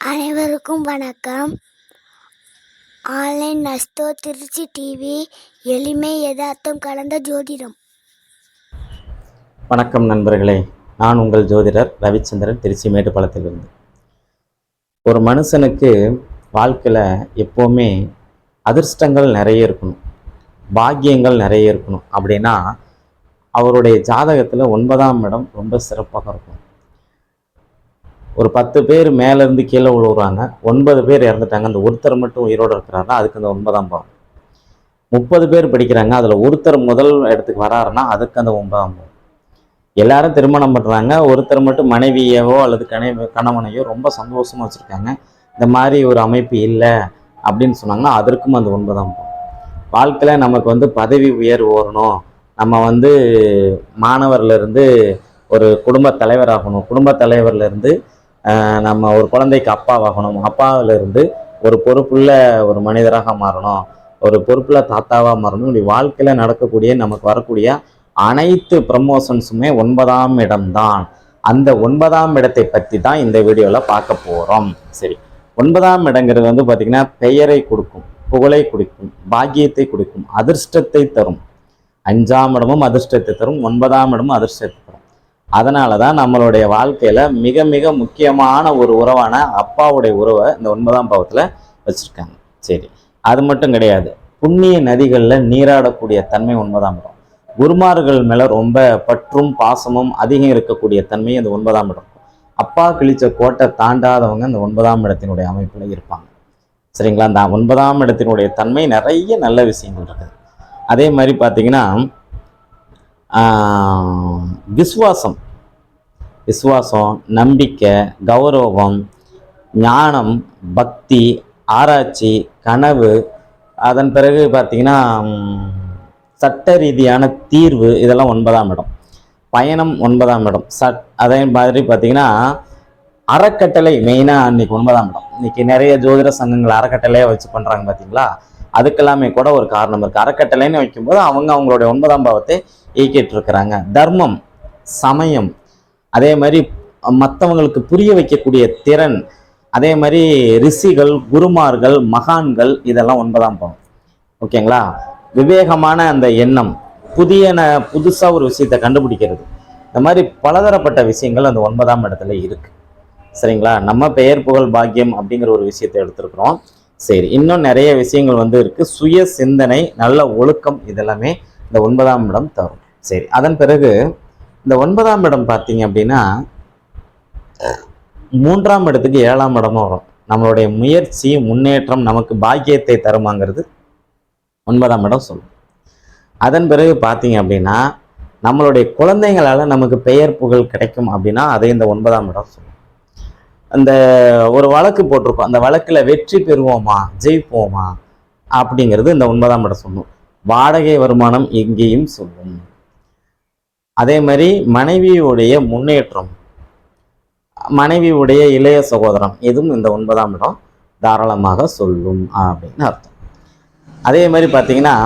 அனைவருக்கும் வணக்கம். Online நஸ்தோ Trichy TV, எளிமை யதார்த்தம் கலந்த ஜோதிடம். வணக்கம் நண்பர்களே, நான் உங்கள் ஜோதிடர் ரவிச்சந்திரன், திருச்சி மேட்டுப்பாளையத்திலிருந்து. ஒரு மனுஷனுக்கு வாழ்க்கையில் எப்போவுமே அதிர்ஷ்டங்கள் நிறைய இருக்கணும், பாக்கியங்கள் நிறைய இருக்கணும். அப்படின்னா அவருடைய ஜாதகத்தில் 9ஆம் இடம் ரொம்ப சிறப்பாக இருக்கும். ஒரு 10 பேர் மேலேருந்து கீழே விழுவுறாங்க, 9 பேர் இறந்துட்டாங்க, அந்த ஒருத்தர் மட்டும் உயிரோடு இருக்கிறாருன்னா அதுக்கு அந்த 9ஆம் பாவம். 30 பேர் படிக்கிறாங்க, அதில் ஒருத்தர் முதல் இடத்துக்கு வராருன்னா அதுக்கு அந்த 9ஆம் பாவம். எல்லாரும் திருமணம் பண்ணுறாங்க, ஒருத்தர் மட்டும் மனைவியவோ அல்லது கணவனையோ ரொம்ப சந்தோஷமாக வச்சுருக்காங்க, இந்த மாதிரி ஒரு அமைப்பு இல்லை அப்படின்னு சொன்னாங்கன்னா அதற்கும் அந்த 9ஆம் பாவம். வாழ்க்கையில் நமக்கு பதவி உயர்வு வரணும், நம்ம மாணவர்லேருந்து ஒரு குடும்ப தலைவராகணும், குடும்ப தலைவர்லேருந்து நம்ம ஒரு குழந்தைக்கு அப்பாவாகணும், அப்பாவிலிருந்து ஒரு பொறுப்புள்ள ஒரு மனிதராக மாறணும், ஒரு பொறுப்புள்ள தாத்தாவாக மாறணும். இப்படி வாழ்க்கையில் நடக்கக்கூடிய நமக்கு வரக்கூடிய அனைத்து ப்ரமோஷன்ஸுமே 9ஆம் இடம்தான். அந்த 9ஆம் இடத்தை பற்றி தான் இந்த வீடியோவில் பார்க்க போகிறோம். சரி, 9ஆம் இடங்கிறது பார்த்திங்கன்னா பெயரை கொடுக்கும், புகழை கொடுக்கும், பாக்கியத்தை கொடுக்கும், அதிர்ஷ்டத்தை தரும். 5ஆம் இடமும் அதிர்ஷ்டத்தை தரும், 9ஆம் இடமும் அதிர்ஷ்டத்தை தரும். அதனால தான் நம்மளுடைய வாழ்க்கையில் மிக மிக முக்கியமான ஒரு உறவான அப்பாவுடைய உறவை இந்த 9ஆம் பாவத்தில் வச்சுருக்காங்க. சரி, அது மட்டும் கிடையாது, புண்ணிய நதிகளில் நீராடக்கூடிய தன்மை 9ஆம் இடம். குருமார்கள் மேலே ரொம்ப பற்றும் பாசமும் அதிகம் இருக்கக்கூடிய தன்மை அந்த 9ஆம் இடம். அப்பா கிழிச்ச கோட்டை தாண்டாதவங்க அந்த 9ஆம் இடத்தினுடைய அமைப்பில் இருப்பாங்க. சரிங்களா, அந்த 9ஆம் இடத்தினுடைய தன்மை நிறைய நல்ல விஷயங்கள் இருக்குது. அதே மாதிரி பார்த்தீங்கன்னா விசுவாசம், நம்பிக்கை, கௌரவம், ஞானம், பக்தி, ஆராய்ச்சி, கனவு, அதன் பிறகு பார்த்தீங்கன்னா சட்ட ரீதியான தீர்வு, இதெல்லாம் 9ஆம் இடம். பயணம் 9ஆம் இடம். அதே மாதிரி பார்த்தீங்கன்னா அறக்கட்டளை மெயினாக அன்னைக்கு 9ஆம் இடம். இன்னைக்கு நிறைய ஜோதிட சங்கங்கள் அறக்கட்டளையாக வச்சு பண்ணுறாங்க பார்த்தீங்களா, அதுக்கெல்லாமே கூட ஒரு காரணம் இருக்குது. அறக்கட்டளைன்னு வைக்கும்போது அவங்களுடைய 9ஆம் பாவத்தை இயக்கிட்டு இருக்கிறாங்க. தர்மம், சமயம், அதே மாதிரி மற்றவங்களுக்கு புரிய வைக்கக்கூடிய திறன், அதே மாதிரி ரிஷிகள், குருமார்கள், மகான்கள், இதெல்லாம் 9ஆம் பாவம். ஓகேங்களா, விவேகமான அந்த எண்ணம், புதுசாக ஒரு விஷயத்தை கண்டுபிடிக்கிறது, இந்த மாதிரி பலதரப்பட்ட விஷயங்கள் அந்த 9ஆம் இடத்துல இருக்கு. சரிங்களா, நம்ம பெயர் புகழ் பாக்கியம் அப்படிங்கிற ஒரு விஷயத்தை எடுத்துருக்குறோம். சரி, இன்னும் நிறைய விஷயங்கள் இருக்கு. சுய சிந்தனை, நல்ல ஒழுக்கம், இதெல்லாமே இந்த 9ஆம் இடம் தரும். சரி, அதன் பிறகு இந்த 9ஆம் இடம் பார்த்தீங்க அப்படின்னா 3ஆம் இடத்துக்கு 7ஆம் இடமும் வரும். நம்மளுடைய முயற்சி, முன்னேற்றம் நமக்கு பாக்கியத்தை தருமாங்கிறது 9ஆம் இடம் சொல்லும். அதன் பிறகு பார்த்தீங்க அப்படின்னா நம்மளுடைய குழந்தைங்களால நமக்கு பெயர் புகழ் கிடைக்கும் அப்படின்னா அதை இந்த 9ஆம் இடம் சொல்லும். அந்த ஒரு வழக்கு போட்டிருக்கோம், அந்த வழக்கில் வெற்றி பெறுவோமா, ஜெயிப்போமா அப்படிங்கிறது இந்த 9ஆம் இடம் சொல்லும். வாடகை வருமானம் எங்கேயும் சொல்லும். அதே மாதிரி மனைவியுடைய முன்னேற்றம், மனைவியுடைய இளைய சகோதரம், இதுவும் இந்த 9ஆம் இடம் தாராளமாக சொல்லும் அப்படின்னு அர்த்தம். அதே மாதிரி பார்த்தீங்கன்னா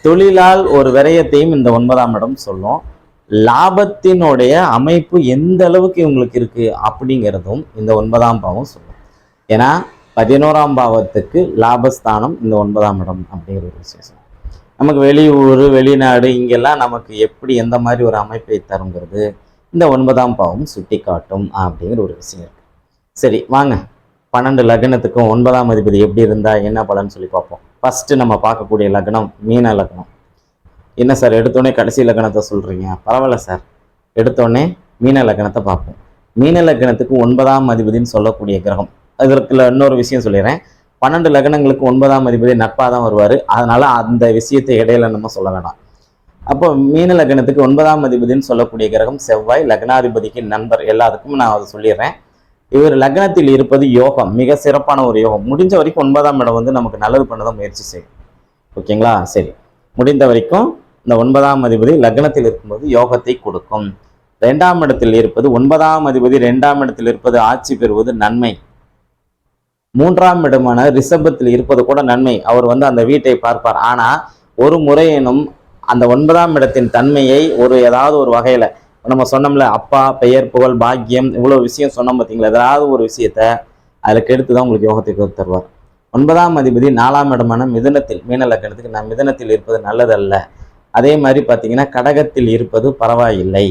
தொழிலால் ஒரு விரயத்தையும் இந்த 9ஆம் இடம் சொல்லும். லாபத்தினுடைய அமைப்பு எந்த அளவுக்கு இவங்களுக்கு இருக்கு அப்படிங்கிறதும் இந்த 9ஆம் பாவம் சொல்லும். ஏன்னா 11ஆம் பாவத்துக்கு லாபஸ்தானம் இந்த 9ஆம் இடம் அப்படிங்கிற ஒரு விசேஷம். நமக்கு வெளியூர், வெளிநாடு, இங்கெல்லாம் நமக்கு எப்படி எந்த மாதிரி ஒரு அமைப்பை தருங்கிறது இந்த 9ஆம் பாவம் சுட்டி காட்டும் அப்படிங்கிற ஒரு விஷயம் இருக்கு. சரி, வாங்க 12 லக்னத்துக்கும் 9ஆம் அதிபதி எப்படி இருந்தா என்ன பலன்னு சொல்லி பார்ப்போம். ஃபர்ஸ்ட் நம்ம பார்க்கக்கூடிய லக்னம் மீன லக்னம். என்ன சார் எடுத்தோடனே கடைசி லக்னத்தை சொல்றீங்க? பரவாயில்ல சார், எடுத்தோடனே மீன லக்னத்தை பார்ப்போம். மீன லக்னத்துக்கு 9ஆம் அதிபதினு சொல்லக்கூடிய கிரகம். இதற்குள்ள இன்னொரு விஷயம் சொல்லிடுறேன், 12 லக்னங்களுக்கு 9ஆம் அதிபதி நட்பாக தான் வருவார். அதனால அந்த விஷயத்தை இடையில நம்ம சொல்ல வேண்டாம். அப்போ மீன லக்னத்துக்கு 9ஆம் அதிபதினு சொல்லக்கூடிய கிரகம் செவ்வாய், லக்னாதிபதிக்கு நண்பர். எல்லாத்துக்கும் நான் அதை சொல்லிடுறேன். இவர் லக்னத்தில் இருப்பது யோகம், மிக சிறப்பான ஒரு யோகம். முடிஞ்ச வரைக்கும் 9ஆம் இடம் நமக்கு நல்லது பண்ணதான் முயற்சி செய்யும். ஓகேங்களா, சரி, முடிந்த வரைக்கும் இந்த 9ஆம் அதிபதி லக்னத்தில் இருக்கும்போது யோகத்தை கொடுக்கும். 2ஆம் இடத்தில் இருப்பது 9ஆம் அதிபதி 2ஆம் இடத்தில் இருப்பது ஆட்சி பெறுவது நன்மை. 3ஆம் இடமான ரிஷபத்தில் இருப்பது கூட நன்மை. அவர் அந்த வீட்டை பார்ப்பார். ஆனா ஒரு முறையினும் அந்த 9ஆம் இடத்தின் தன்மையை ஏதாவது ஒரு வகையில நம்ம சொன்னோம்ல, அப்பா, பெயர், புகழ், பாக்கியம், இவ்வளோ விஷயம் சொன்னோம் பார்த்தீங்களா? ஏதாவது ஒரு விஷயத்த அதில் கெடுத்து தான் உங்களுக்கு யோகத்தை கொடுத்து தருவார். 9ஆம் அதிபதி 4ஆம் இடமான மிதுனத்தில், மீன லக்னத்துக்கு நான் மிதுனத்தில் இருப்பது நல்லதல்ல. அதே மாதிரி பார்த்தீங்கன்னா கடகத்தில் இருப்பது பரவாயில்லை,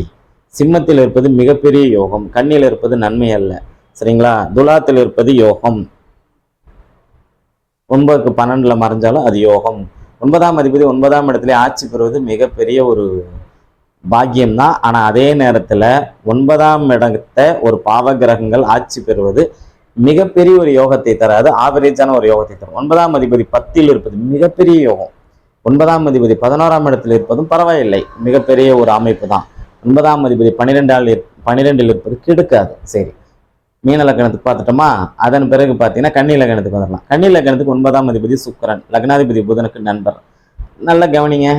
சிம்மத்தில் இருப்பது மிகப்பெரிய யோகம், கன்னியில் இருப்பது நன்மை அல்ல. சரிங்களா? துலாத்தில் இருப்பது யோகம், 9க்கு 12ல மறைஞ்சாலும் அது யோகம். 9ஆம் அதிபதி 9ஆம் இடத்துல ஆட்சி பெறுவது மிகப்பெரிய ஒரு பாக்கியம் தான். ஆனால் அதே நேரத்தில் 9ஆம் இடத்தை ஒரு பாவ கிரகங்கள் ஆட்சி பெறுவது மிகப்பெரிய ஒரு யோகத்தை தராது, ஆவரேஜான ஒரு யோகத்தை தரும். 9ஆம் அதிபதி 10ல் இருப்பது மிகப்பெரிய யோகம், 9ஆம் அதிபதி 11ஆம் இடத்தில் இருப்பதும் பரவாயில்லை, மிகப்பெரிய ஒரு அமைப்பு தான். 9ஆம் அதிபதி 12ல் இருப்பது கெடுக்காது. சரி, மீன லக்னத்துக்கு பார்த்துட்டோமா? அதன் பிறகு பார்த்தீங்கன்னா கன்னி லக்னத்துக்கு வந்துடலாம். கன்னி லக்னத்துக்கு 9ஆம் அதிபதி சுக்கிரன், லக்னாதிபதி புதனுக்கு நண்பர். நல்ல கவனிங்க,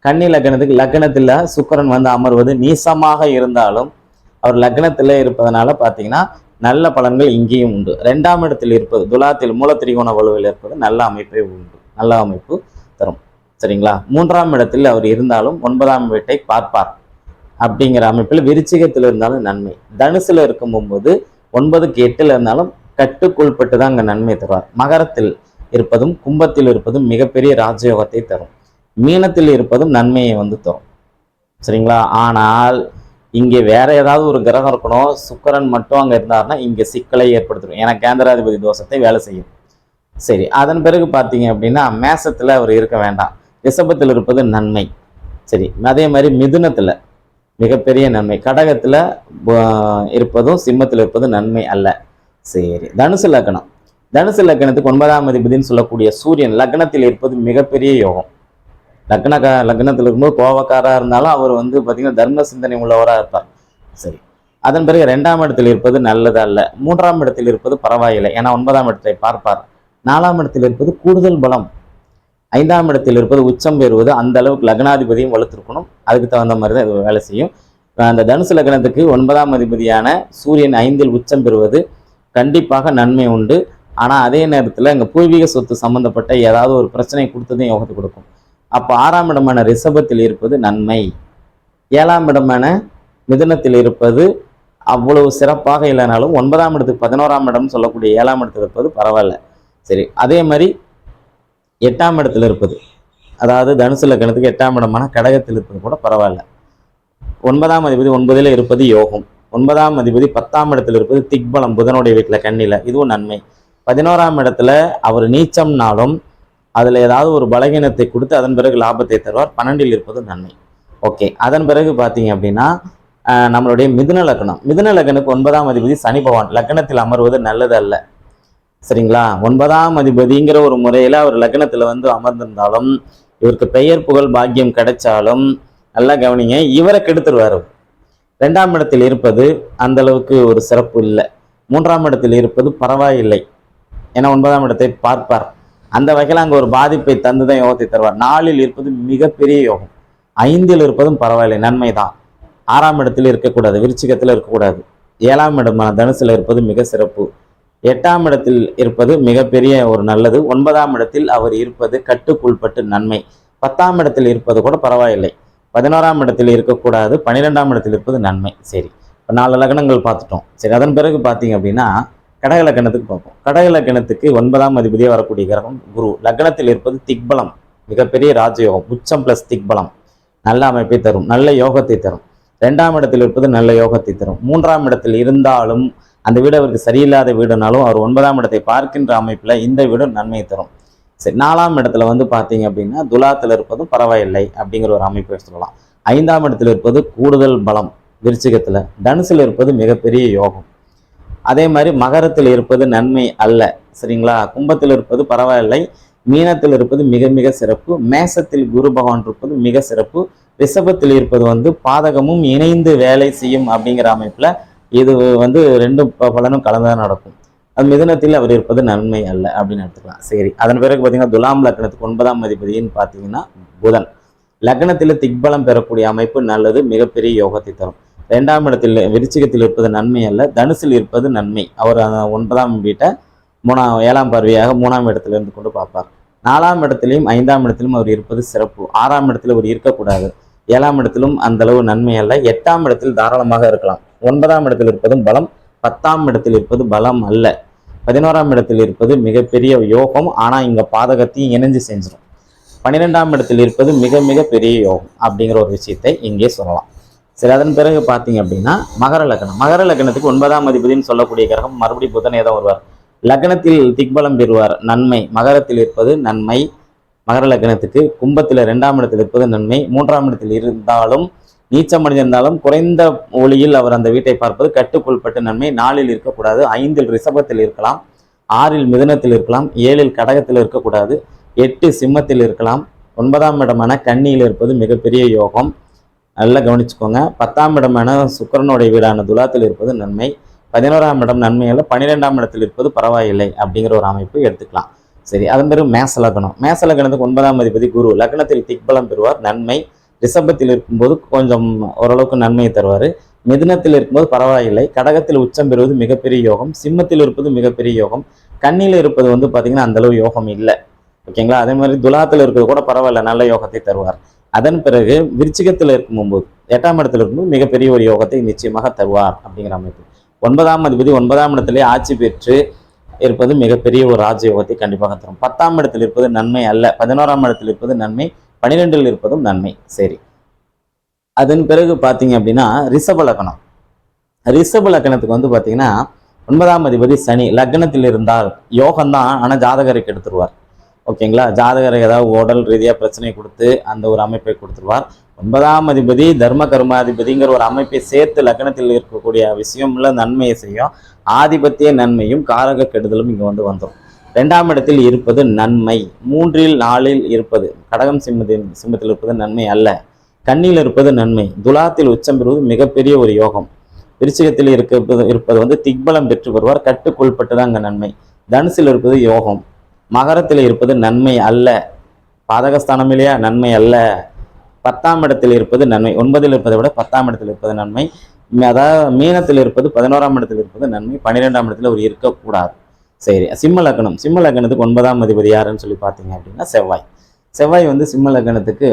கன்னி லக்னத்துக்கு லக்னத்தில் சுக்கிரன் வந்து அமர்வது நீசமாக இருந்தாலும் அவர் லக்னத்தில் இருப்பதனால பார்த்தீங்கன்னா நல்ல பலன்கள் இங்கேயும் உண்டு. 2ஆம் இடத்தில் இருப்பது துலாத்தில் மூலத்திரிகோண வலுவில் இருப்பது நல்ல அமைப்பை உண்டு, நல்ல அமைப்பு தரும். சரிங்களா? 3ஆம் இடத்தில் அவர் இருந்தாலும் 9ஆம் வீட்டை பார்ப்பார் அப்படிங்கிற அமைப்பில் விருச்சிகத்தில் இருந்தாலும் நன்மை. தனுசுல இருக்கும் போது 9க்கு 8ல் இருந்தாலும் கட்டுக்குள்பட்டு தான் அங்கே நன்மை தருவார். மகரத்தில் இருப்பதும் கும்பத்தில் இருப்பதும் மிகப்பெரிய ராஜயோகத்தை தரும். மீனத்தில் இருப்பதும் நன்மையை வந்து தரும். சரிங்களா? ஆனால் இங்கே வேற ஏதாவது ஒரு கிரகம் இருக்கணும், சுக்கிரன் மட்டும் அங்கே இருந்தார்னா இங்கே சிக்கலை ஏற்படுத்தும். ஏன்னா கேந்திராதிபதி தோஷத்தை வேலை செய்யும். சரி, அதன் பிறகு பார்த்தீங்க அப்படின்னா மேசத்தில் அவர் இருக்க வேண்டாம், ரிஷபத்தில் இருப்பது நன்மை. சரி, அதே மாதிரி மிதுனத்தில் மிகப்பெரிய நன்மை, கடகத்தில் இருப்பதும் சிம்மத்தில் இருப்பது நன்மை அல்ல. சரி, தனுசு லக்னம், தனுசு லக்னத்துக்கு 9ஆம் அதிபதினு சொல்லக்கூடிய சூரியன் லக்னத்தில் இருப்பது மிகப்பெரிய யோகம். லக்னத்தில் இருக்கும்போது கோபக்காராக இருந்தாலும் அவர் வந்து பார்த்தீங்கன்னா தர்ம சிந்தனை உள்ளவராக இருப்பார். சரி, அதன் பிறகு 2ஆம் இடத்தில் இருப்பது நல்லது அல்ல, 3ஆம் இடத்தில் இருப்பது பரவாயில்லை, ஏன்னா 9ஆம் இடத்தை பார்ப்பார். 4ஆம் இடத்தில் இருப்பது கூடுதல் பலம், 5ஆம் இடத்தில் இருப்பது உச்சம் பெறுவது, அந்த அளவுக்கு லக்னாதிபதியும் வலுத்திருக்கணும், அதுக்கு தகுந்த மாதிரி தான் இது வேலை செய்யும். அந்த தனுசு லக்னத்துக்கு 9ஆம் அதிபதியான சூரியன் 5ல் உச்சம் பெறுவது கண்டிப்பாக நன்மை உண்டு. ஆனால் அதே நேரத்தில் இங்கே பூர்வீக சொத்து சம்பந்தப்பட்ட ஏதாவது ஒரு பிரச்சனை கொடுத்ததும் யோகத்தை கொடுக்கும். அப்போ 6ஆம் இடமான ரிஷபத்தில் இருப்பது நன்மை, 7ஆம் இடமான மிதுனத்தில் இருப்பது அவ்வளவு சிறப்பாக இல்லைனாலும் 9ஆம் இடத்துக்கு 11ஆம் இடம் சொல்லக்கூடிய 7ஆம் இடத்தில் இருப்பது பரவாயில்ல. சரி, அதே மாதிரி 8ஆம் இடத்துல இருப்பது, அதாவது தனுசு லக்னத்துக்கு 8ஆம் இடமான கடகத்தில் இருப்பது கூட பரவாயில்ல. 9ஆம் அதிபதி 9ல் இருப்பது யோகம், 9ஆம் அதிபதி 10ஆம் இடத்தில் இருப்பது திக்பலம், புதனுடைய வீட்டில் கண்ணில, இதுவும் நன்மை. 11ஆம் இடத்துல அவர் நீச்சம்னாலும் அதில் ஏதாவது ஒரு பலகீனத்தை கொடுத்து அதன் பிறகு லாபத்தை தருவார். 12ல் இருப்பது நன்மை. ஓகே, அதன் பிறகு பார்த்தீங்க அப்படின்னா நம்மளுடைய மிதுன லக்னம், மிதுன லக்னுக்கு 9ஆம் அதிபதி சனி பகவான் லக்னத்தில் அமர்வது நல்லது அல்ல. சரிங்களா? 9ஆம் அதிபதிங்கிற ஒரு முறையில் அவர் லக்னத்தில் வந்து அமர்ந்திருந்தாலும் இவருக்கு பெயர் புகழ் பாக்கியம் கிடைச்சாலும் நல்லா கவனிங்க, இவரை கெடுத்துருவார். 2ஆம் இடத்தில் இருப்பது அந்த அளவுக்கு ஒரு சிறப்பு இல்லை, 3ஆம் இடத்தில் இருப்பது பரவாயில்லை, ஏன்னா 9ஆம் இடத்தை பார்ப்பார். அந்த வகையில் அங்கே ஒரு பாதிப்பை தந்து தான் யோகத்தை தருவார். 4ல் இருப்பது மிகப்பெரிய யோகம், 5ல் இருப்பதும் பரவாயில்லை, நன்மை தான். 6ஆம் இடத்தில் இருக்கக்கூடாது, விருச்சிகத்தில் இருக்கக்கூடாது. 7ஆம் இடமான தனுசில் இருப்பது மிக சிறப்பு. 8ஆம் இடத்தில் இருப்பது மிகப்பெரிய ஒரு நல்லது. 9ஆம் இடத்தில் அவர் இருப்பது கட்டுக்குள்பட்டு நன்மை. 10ஆம் இடத்தில் இருப்பது கூட பரவாயில்லை, 11ஆம் இடத்தில் இருக்கக்கூடாது, 12ஆம் இடத்தில் இருப்பது நன்மை. சரி, இப்போ 4 லக்னங்கள் பார்த்துட்டோம். சரி, அதன் பிறகு பார்த்தீங்க அப்படின்னா கடக லக்னத்துக்கு பார்ப்போம். கடக லக்னத்துக்கு 9ஆம் அதிபதியே வரக்கூடிய கிரகம் குரு, லக்னத்தில் இருப்பது திக்பலம், மிகப்பெரிய ராஜயோகம், உச்சம் பிளஸ் திக்பலம், நல்ல அமைப்பை தரும், நல்ல யோகத்தை தரும். 2ஆம் இடத்தில் இருப்பது நல்ல யோகத்தை தரும். 3ஆம் இடத்தில் இருந்தாலும் அந்த வீடு அவருக்கு சரியில்லாத வீடுனாலும் அவர் 9ஆம் இடத்தை பார்க்கின்ற அமைப்பில் இந்த வீடு நன்மை தரும். சரி, 4ஆம் இடத்துல வந்து பார்த்தீங்க அப்படின்னா துலாத்தில் இருப்பதும் பரவாயில்லை அப்படிங்கிற ஒரு அமைப்பை சொல்லலாம். 5ஆம் இடத்தில் இருப்பது கூடுதல் பலம் விருச்சிகத்தில், தனுசில் இருப்பது மிகப்பெரிய யோகம். அதே மாதிரி மகரத்தில் இருப்பது நன்மை அல்ல. சரிங்களா? கும்பத்தில் இருப்பது பரவாயில்லை, மீனத்தில் இருப்பது மிக மிக சிறப்பு, மேசத்தில் குரு பகவான் இருப்பது மிக சிறப்பு, ரிஷபத்தில் இருப்பது வந்து பாதகமும் இணைந்து வேலை செய்யும் அப்படிங்கிற அமைப்பில் இது வந்து 2 பலனும் கலந்துதான் நடக்கும். அது மிதுனத்தில் அவர் இருப்பது நன்மை அல்ல அப்படின்னு எடுத்துக்கலாம். சரி, அதன் பிறகு பார்த்தீங்கன்னா துலாம் லக்னத்துக்கு 9ஆம் அதிபதினு பார்த்தீங்கன்னா புதன், லக்னத்தில் திக்பலம் பெறக்கூடிய அமைப்பு நல்லது, மிகப்பெரிய யோகத்தை தரும். 2ஆம் இடத்தில் விருச்சிகத்தில் இருப்பது நன்மை அல்ல, தனுசில் இருப்பது நன்மை. அவர் 9ஆம் வீட்டை 7ஆம் பார்வையாக 3ஆம் இடத்துல இருந்து கொண்டு பார்ப்பார். 4ஆம் இடத்திலையும் 5ஆம் இடத்திலும் அவர் இருப்பது சிறப்பு. 6ஆம் இடத்துல அவர் இருக்கக்கூடாது, 7ஆம் இடத்திலும் அந்த அளவு நன்மை அல்ல. 8ஆம் இடத்தில் தாராளமாக இருக்கலாம். 9ஆம் இடத்தில் இருப்பதும் பலம், 10ஆம் இடத்தில் இருப்பது பலம் அல்ல. 11ஆம் இடத்தில் இருப்பது மிகப்பெரிய யோகம். ஆனால் இங்கே பாதகத்தையும் இணைஞ்சு செஞ்சிடும். 12ஆம் இடத்தில் இருப்பது மிக மிக பெரிய யோகம் அப்படிங்கிற ஒரு விஷயத்தை இங்கே சொல்லலாம். சரி, அதன் பிறகு பார்த்தீங்க அப்படின்னா மகர லக்னம். மகர லக்னத்துக்கு 9ஆம் அதிபதினு சொல்லக்கூடிய கிரகம் மறுபடியும் புதனே தான் வருவார். லக்னத்தில் திக்பலம் பெறுவார், நன்மை. மகரத்தில் இருப்பது நன்மை. மகர லக்னத்துக்கு கும்பத்தில் 2ஆம் இடத்தில் இருப்பது நன்மை. 3ஆம் இடத்தில் இருந்தாலும் நீச்சம் அடைந்திருந்தாலும் குறைந்த ஒளியில் அவர் அந்த வீட்டை பார்ப்பது கட்டுக்குள்பட்டு நன்மை. 4இல் இருக்கக்கூடாது. 5இல் ரிஷபத்தில் இருக்கலாம். 6இல் மிதுனத்தில் இருக்கலாம். 7இல் கடகத்தில் இருக்கக்கூடாது. 8 சிம்மத்தில் இருக்கலாம். 9ஆம் இடமான கன்னியில் இருப்பது மிகப்பெரிய யோகம். நல்லா கவனிச்சுக்கோங்க. 10ஆம் இடமான சுக்கிரனுடைய வீடான துலாத்தில் இருப்பது நன்மை. 11ஆம் இடம் நன்மை அல்ல. 12ஆம் இடத்தில் இருப்பது பரவாயில்லை அப்படிங்கிற ஒரு அமைப்பு எடுத்துக்கலாம். சரி, அதன் பிறகு மேச லக்னம். மேச லக்னத்துக்கு 9ஆம் அதிபதி குரு. லக்னத்தில் திக்பலம் பெறுவார், நன்மை. ரிஷபத்தில் இருக்கும்போது கொஞ்சம் ஓரளவுக்கு நன்மையை தருவார். மிதுனத்தில் இருக்கும்போது பரவாயில்லை. கடகத்தில் உச்சம் பெறுவது மிகப்பெரிய யோகம். சிம்மத்தில் இருப்பது மிகப்பெரிய யோகம். கன்னியில் இருப்பது பார்த்தீங்கன்னா அந்தளவு யோகம் இல்லை. ஓகேங்களா. அதே மாதிரி துலாத்தில் இருக்கிறது கூட பரவாயில்ல, நல்ல யோகத்தை தருவார். அதன் பிறகு விருச்சிகத்தில் இருக்கும்போது 8ஆம் இடத்துல இருக்கும்போது மிகப்பெரிய ஒரு யோகத்தை நிச்சயமாக தருவார் அப்படிங்கிற அமைப்பு. 9ஆம் அதிபதி 9ஆம் இடத்திலே ஆட்சி பெற்று இருப்பது மிகப்பெரிய ஒரு ராஜயோகத்தை கண்டிப்பாக தரும். 10ஆம் இடத்தில் இருப்பது நன்மை அல்ல. 11ஆம் இடத்தில் இருப்பது நன்மை. 12இல் இருப்பதும் நன்மை. சரி, அதன் பிறகு பார்த்தீங்க அப்படின்னா ரிஷப லக்னம். ரிஷப லக்னத்துக்கு பார்த்தீங்கன்னா 9ஆம் அதிபதி சனி. லக்னத்தில் இருந்தால் யோகம்தான், ஆனால் ஜாதகரை கெடுத்துருவார். ஓகேங்களா. ஜாதகரை ஏதாவது உடல் ரீதியாக பிரச்சனை கொடுத்து அந்த ஒரு அமைப்பை கொடுத்துருவார். 9ஆம் அதிபதி தர்ம கர்மாதிபதிங்கிற ஒரு அமைப்பை சேர்த்து லக்னத்தில் இருக்கக்கூடிய விஷயம்ல நன்மையை செய்யும். ஆதிபத்திய நன்மையும் காரக கெடுதலும் இங்கே வந்துடும். 2ஆம் இடத்தில் இருப்பது நன்மை. 3இல் 4இல் இருப்பது கடகம் சிம்மத்தில் இருப்பது நன்மை அல்ல. கன்னியில் இருப்பது நன்மை. துலாத்தில் உச்சம் பெறுவது மிகப்பெரிய ஒரு யோகம். விருச்சிகத்தில் இருப்பது திக்பலம் பெற்று வருவார், கட்டுக்குள்பட்டு தான் அங்கே நன்மை. தனுசில் இருப்பது யோகம். மகரத்தில் இருப்பது நன்மை அல்ல, பாதகஸ்தானம் இல்லையா, நன்மை அல்ல. 10ஆம் இடத்தில் இருப்பது நன்மை. 9இல் இருப்பதை விட 10ஆம் இடத்தில் இருப்பது நன்மை. அதாவது மீனத்தில் இருப்பது 11ஆம் இடத்தில் இருப்பது நன்மை. 12ஆம் இடத்துல ஒரு இருக்கக்கூடாது. சரி, சிம்ம லக்னம். சிம்ம லக்னத்துக்கு 9ஆம் அதிபதி யாருன்னு சொல்லி பார்த்தீங்க அப்படின்னா செவ்வாய். செவ்வாய் சிம்ம லக்னத்துக்கு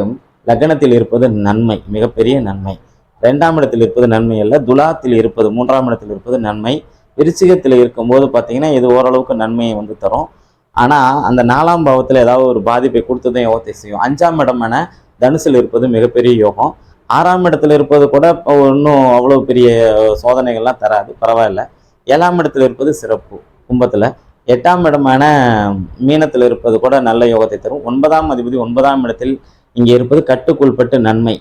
லக்னத்தில் இருப்பது நன்மை, மிகப்பெரிய நன்மை. 2ஆம் இடத்தில் இருப்பது நன்மை அல்ல. துலாத்தில் இருப்பது 3ஆம் இடத்தில் இருப்பது நன்மை. விருச்சிகத்தில் இருக்கும்போது பார்த்தீங்கன்னா இது ஓரளவுக்கு நன்மையை தரும். ஆனால் அந்த 4ஆம் பாவத்தில் ஏதாவது ஒரு பாதிப்பை கொடுத்து தான் யோகத்தை செய்யும். 5ஆம் இடமான தனுசில் இருப்பது மிகப்பெரிய யோகம். 6ஆம் இடத்துல இருப்பது கூட இன்னும் அவ்வளோ பெரிய சோதனைகள்லாம் தராது, பரவாயில்ல. 7ஆம் இடத்துல இருப்பது சிறப்பு கும்பத்தில். 8ஆம் இடமான மீனத்தில் இருப்பது கூட நல்ல யோகத்தை தரும். 9ஆம் அதிபதி 9ஆம் இடத்தில் இங்கே இருப்பது கட்டுக்குள்பட்டு நன்மை.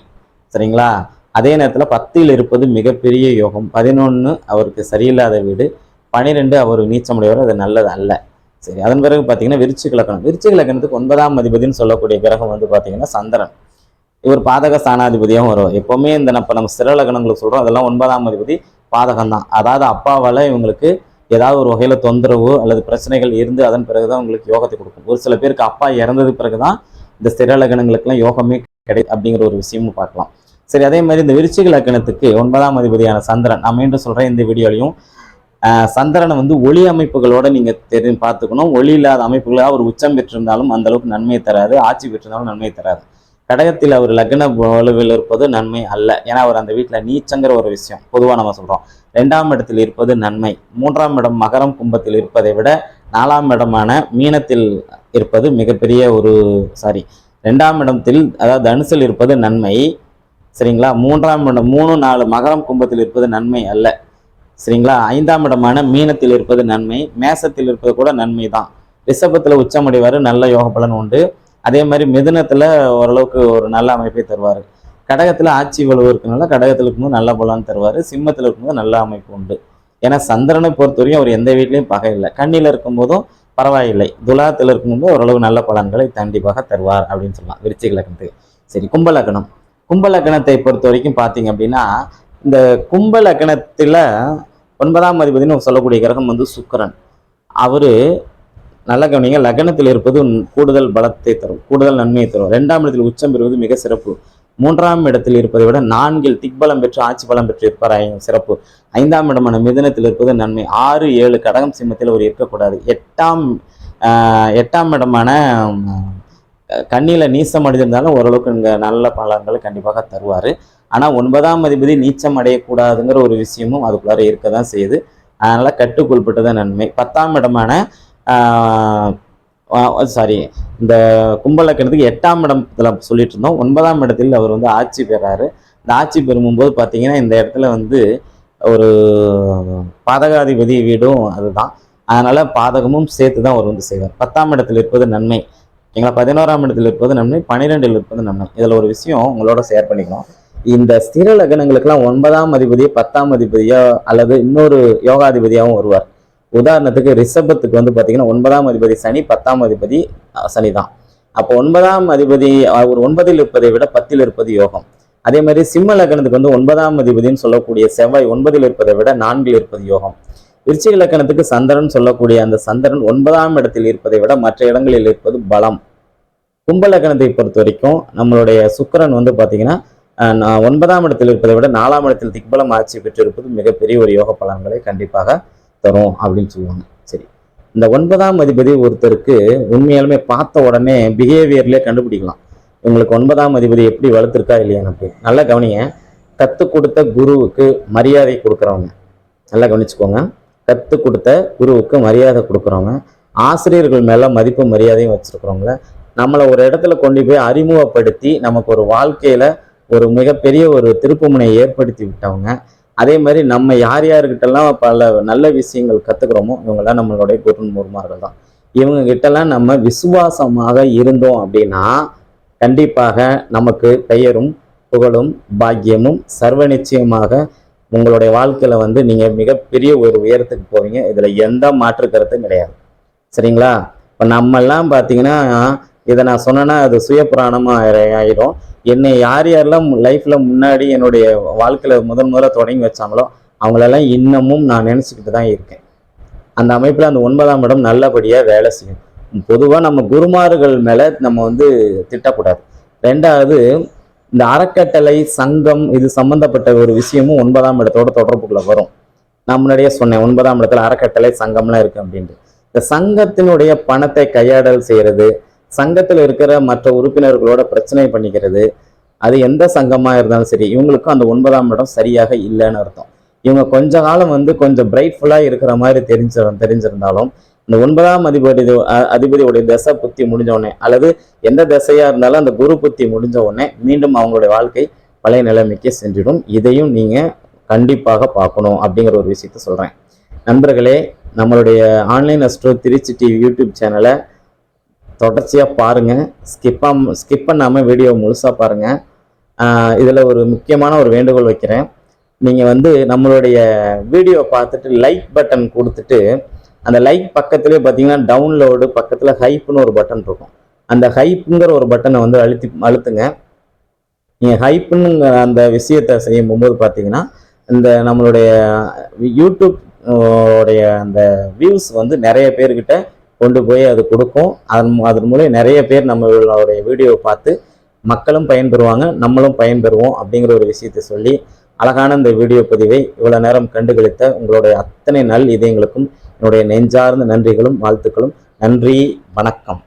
சரிங்களா. அதே நேரத்தில் 10இல் இருப்பது மிகப்பெரிய யோகம். 11 அவருக்கு சரியில்லாத வீடு. 12 அவர் நீச்சமுடையவர், அது நல்லது அல்ல. சரி, அதன் பிறகு பார்த்தீங்கன்னா விருச்சிக லக்னம். விருச்சிக லக்னத்துக்கு 9ஆம் அதிபதினு சொல்லக்கூடிய கிரகம் பார்த்தீங்கன்னா சந்திரன். இவர் பாதக ஸ்தானாதிபதியாகவும் வரும். எப்போவுமே நம்ம ஸ்திர லக்னங்களுக்கு சொல்கிறோம், அதெல்லாம் 9ஆம் அதிபதி பாதகம் தான். அதாவது அப்பாவால் இவங்களுக்கு ஏதாவது ஒரு வகையில் தொந்தரவு அல்லது பிரச்சனைகள் இருந்து அதன் பிறகுதான் உங்களுக்கு யோகத்தை கொடுக்கும். ஒரு சில பேருக்கு அப்பா இறந்தது பிறகுதான் இந்த ஸ்திர லக்னங்களுக்கெல்லாம் யோகமே அப்படிங்கிற ஒரு விஷயமும் பார்க்கலாம். சரி, அதே மாதிரி இந்த விருச்சிக லக்னத்துக்கு 9ஆம் அதிபதியான சந்திரன், நான் மீண்டும் சொல்கிறேன் இந்த வீடியோலையும், சந்திரனை ஒளி அமைப்புகளோட நீங்கள் பார்த்துக்கணும். ஒளி இல்லாத அமைப்புகளாக அவர் உச்சம் பெற்றிருந்தாலும் அந்த அளவுக்கு நன்மையை தராது, ஆட்சி பெற்றிருந்தாலும் நன்மையை தராது. கடகத்தில் அவர் லக்ன வலுவில் இருப்பது நன்மை அல்ல. ஏன்னா அவர் அந்த வீட்டில் நீச்சங்கிற ஒரு விஷயம் பொதுவாக நம்ம சொல்கிறோம். 2ஆம் இடத்தில் இருப்பது நன்மை. 3ஆம் இடம் மகரம் கும்பத்தில் இருப்பதை விட 4ஆம் இடமான மீனத்தில் இருப்பது மிகப்பெரிய ஒரு 2ஆம் இடத்தில் அதாவது தனுசில் இருப்பது நன்மை. சரிங்களா. 3ஆம் இடம் 3, 4 மகரம் கும்பத்தில் இருப்பது நன்மை அல்ல. சரிங்களா. 5ஆம் இடமான மீனத்தில் இருப்பது நன்மை. மேசத்தில் இருப்பது கூட நன்மை தான். ரிஷபத்தில் உச்சமடைவார், நல்ல யோக பலன் உண்டு. அதே மாதிரி மிதுனத்தில் ஓரளவுக்கு ஒரு நல்ல அமைப்பை தருவார். கடகத்தில் ஆட்சி வலுவு இருக்கனால கடகத்தில் இருக்கும்போது நல்ல பலன் தருவார். சிம்மத்தில் இருக்கும்போது நல்ல அமைப்பு உண்டு. ஏன்னா சந்திரனை பொறுத்தவரையும் அவர் எந்த வீட்லையும் பகை இல்லை. கண்ணியில் இருக்கும்போதும் பரவாயில்லை. துலாத்தில் இருக்கும்போது ஓரளவு நல்ல பலன்களை கண்டிப்பாக தருவார் அப்படின்னு சொல்லலாம் விருச்சிக லக்னத்துக்கு. சரி, கும்ப லக்னம். கும்ப லக்னத்தை பொறுத்த வரைக்கும் பார்த்தீங்க அப்படின்னா இந்த கும்ப லக்னத்தில் 9ஆம் அதிபதினு சொல்லக்கூடிய கிரகம் சுக்கிரன். அவர் நல்ல கவனிங்க, லக்னத்தில் இருப்பது கூடுதல் பலத்தை தரும், கூடுதல் நன்மையை தரும். 2ஆம் இடத்தில் உச்சம் பெறுவது மிக சிறப்பு. 3ஆம் இடத்தில் இருப்பதை விட 4இல் திக்பலம் பெற்று ஆட்சி பலம் பெற்று இருப்பார், சிறப்பு. 5ஆம் இடமான மிதுனத்தில் இருப்பது நன்மை. 6, 7 கடகம் சிம்மத்தில் அவர் இருக்கக்கூடாது. 8ஆம் இடமான கண்ணியில் நீச்சம் அடைஞ்சிருந்தாலும் ஓரளவுக்கு இங்கே நல்ல பலன்களை கண்டிப்பாக தருவார். ஆனால் 9ஆம் அதிபதி நீச்சம் அடையக்கூடாதுங்கிற ஒரு விஷயமும் அதுக்குள்ளார இருக்க தான் செய்யுது. அதனால் கட்டுக்குள்பட்டதான் நன்மை. 10ஆம் இடமான இந்த கும்பலக்கணத்துக்கு 8ஆம் இடத்துல சொல்லிட்டு இருந்தோம். 9ஆம் இடத்தில் அவர் வந்து ஆட்சி பெறாரு. இந்த ஆட்சி பெறும்போது பார்த்தீங்கன்னா இந்த இடத்துல வந்து ஒரு பாதகாதிபதி வீடும் அதுதான். அதனால பாதகமும் சேர்த்து தான் அவர் வந்து செய்வார். 10ஆம் இடத்தில் இருப்பது நன்மை, ஓகேங்களா. 11ஆம் இடத்தில் இருப்பது நன்மை, 12இல் இருப்பது நன்மை. இதில் ஒரு விஷயம் உங்களோட ஷேர் பண்ணிக்கணும். இந்த ஸ்திர லக்னங்களுக்கெல்லாம் 9ஆம் அதிபதியோ 10ஆம் அதிபதியோ அல்லது இன்னொரு யோகாதிபதியாகவும் வருவார். உதாரணத்துக்கு ரிஷபத்துக்கு வந்து பார்த்தீங்கன்னா 9ஆம் அதிபதி சனி, 10ஆம் அதிபதி சனி தான். அப்போ 9ஆம் அதிபதி ஒரு 9இல் இருப்பதை விட 10இல் இருப்பது யோகம். அதே மாதிரி சிம்ம லக்னத்துக்கு வந்து 9ஆம் அதிபதினு சொல்லக்கூடிய செவ்வாய் 9இல் இருப்பதை விட 4இல் இருப்பது யோகம். விருச்சிக லக்னத்துக்கு சந்திரன் சொல்லக்கூடிய அந்த சந்திரன் 9ஆம் இடத்தில் இருப்பதை விட மற்ற இடங்களில் இருப்பது பலம். கும்ப லக்னத்தை பொறுத்த வரைக்கும் நம்மளுடைய சுக்கிரன் வந்து பார்த்தீங்கன்னா 9ஆம் இடத்தில் இருப்பதை விட 4ஆம் இடத்தில் திக்பலம் ஆட்சி பெற்றிருப்பது மிகப்பெரிய ஒரு யோக பலன்களை கண்டிப்பாக தரும் அப்படின்னு சொல்லுவாங்க. சரி, இந்த 9ஆம் அதிபதி ஒருத்தருக்கு உண்மையாலுமே பார்த்த உடனே பிஹேவியர்லேயே கண்டுபிடிக்கலாம் உங்களுக்கு 9ஆம் அதிபதி எப்படி வளர்த்துருக்கா இல்லையான்னு. நல்லா கவனிங்க. கற்றுக் கொடுத்த குருவுக்கு மரியாதை கொடுக்குறவங்க, நல்லா கவனிச்சுக்கோங்க. கற்றுக் கொடுத்த குருவுக்கு மரியாதை கொடுக்குறவங்க, ஆசிரியர்கள் மேலே மதிப்பு மரியாதையும் வச்சுருக்கிறவங்கள, நம்மளை ஒரு இடத்துல கொண்டு போய் அறிமுகப்படுத்தி நமக்கு ஒரு வாழ்க்கையில் ஒரு மிகப்பெரிய ஒரு திருப்புமுனையை ஏற்படுத்தி விட்டவங்க. அதே மாதிரி நம்ம யார் யாருக்கிட்டெல்லாம் பல நல்ல விஷயங்கள் கற்றுக்குறோமோ இவங்கெல்லாம் நம்மளுடைய குருமார்கள் தான். இவங்க கிட்டலாம் நம்ம விசுவாசமாக இருந்தோம் அப்படின்னா கண்டிப்பாக நமக்கு பெயரும் புகழும் பாக்கியமும் சர்வ நிச்சயமாக உங்களுடைய வாழ்க்கையில் வந்து நீங்கள் மிகப்பெரிய ஒரு உயரத்துக்கு போவீங்க. இதில் எந்த மாற்று கருத்தும் கிடையாது. சரிங்களா? இப்போ நம்மெல்லாம் பார்த்தீங்கன்னா இதை நான் சொன்னேன்னா அது சுய புராணமாக ஆயிடும். என்னை யார் யாரெல்லாம் லைஃப்பில் முன்னாடி என்னுடைய வாழ்க்கையில் முதல்ல தொடங்கி வச்சாங்களோ அவங்களெல்லாம் இன்னமும் நான் நினச்சிக்கிட்டு தான் இருக்கேன். அந்த அமைப்பில் அந்த 9ஆம் இடம் நல்லபடியாக வேலை செய்யும். பொதுவாக நம்ம குருமார்கள் மேலே நம்ம வந்து திட்டக்கூடாது. ரெண்டாவது, இந்த அறக்கட்டளை சங்கம் இது சம்பந்தப்பட்ட ஒரு விஷயமும் 9ஆம் இடத்தோட தொடர்புக்குள்ள வரும். நான் முன்னாடியே சொன்னேன் 9ஆம் இடத்துல அறக்கட்டளை சங்கம்லாம் இருக்கு அப்படின்ட்டு. இந்த சங்கத்தினுடைய பணத்தை கையாடல் செய்யறது, சங்கத்தில் இருக்கிற மற்ற உறுப்பினர்களோட பிரச்சனை பண்ணிக்கிறது, அது எந்த சங்கமா இருந்தாலும் சரி இவங்களுக்கும் அந்த 9ஆம் இடம் சரியாக இல்லைன்னு அர்த்தம். இவங்க கொஞ்ச காலம் வந்து கொஞ்சம் பிரைட்ஃபுல்லா இருக்கிற மாதிரி தெரிஞ்சிருந்தாலும் இந்த 9ஆம் அதிபதியுடைய தசை புத்தி முடிஞ்ச உடனே அல்லது எந்த தசையா இருந்தாலும் அந்த குரு புத்தி முடிஞ்ச உடனே மீண்டும் அவங்களுடைய வாழ்க்கை பழைய நிலைமைக்கு சென்றிடும். இதையும் நீங்க கண்டிப்பாக பார்க்கணும் அப்படிங்கிற ஒரு விஷயத்த சொல்றேன். நண்பர்களே, நம்மளுடைய online astro Tiruchi TV YouTube சேனலை தொடர்ச்சியாக பாருங்கள். ஸ்கிப் பண்ணாமல் வீடியோ முழுசாக பாருங்கள். இதில் ஒரு முக்கியமான ஒரு வேண்டுகோள் வைக்கிறேன். நீங்கள் வந்து நம்மளுடைய வீடியோ பார்த்துட்டு லைக் பட்டன் கொடுத்துட்டு அந்த லைக் பக்கத்துலேயே பார்த்தீங்கன்னா டவுன்லோடு பக்கத்தில் ஹைப்புன்னு ஒரு பட்டன் இருக்கும். அந்த ஹைப்புங்கிற ஒரு பட்டனை வந்து அழுத்துங்க. நீங்கள் ஹைப்புங்கிற அந்த விஷயத்தை செய்யும் போது பார்த்தீங்கன்னா இந்த நம்மளுடைய யூடியூப் உடைய அந்த வியூஸ் வந்து நிறைய பேர்கிட்ட கொண்டு போய் அது கொடுக்கும். அதன் மூலம் நிறைய பேர் நம்மளுடைய வீடியோவை பார்த்து மக்களும் பயன்பெறுவாங்க, நம்மளும் பயன்பெறுவோம் அப்படிங்கிற ஒரு விஷயத்தை சொல்லி அழகான இந்த வீடியோ பதிவை இவ்வளோ நேரம் கண்டுகளித்த உங்களுடைய அத்தனை நல் இதயங்களுக்கும் என்னுடைய நெஞ்சார்ந்த நன்றிகளும் வாழ்த்துக்களும். நன்றி, வணக்கம்.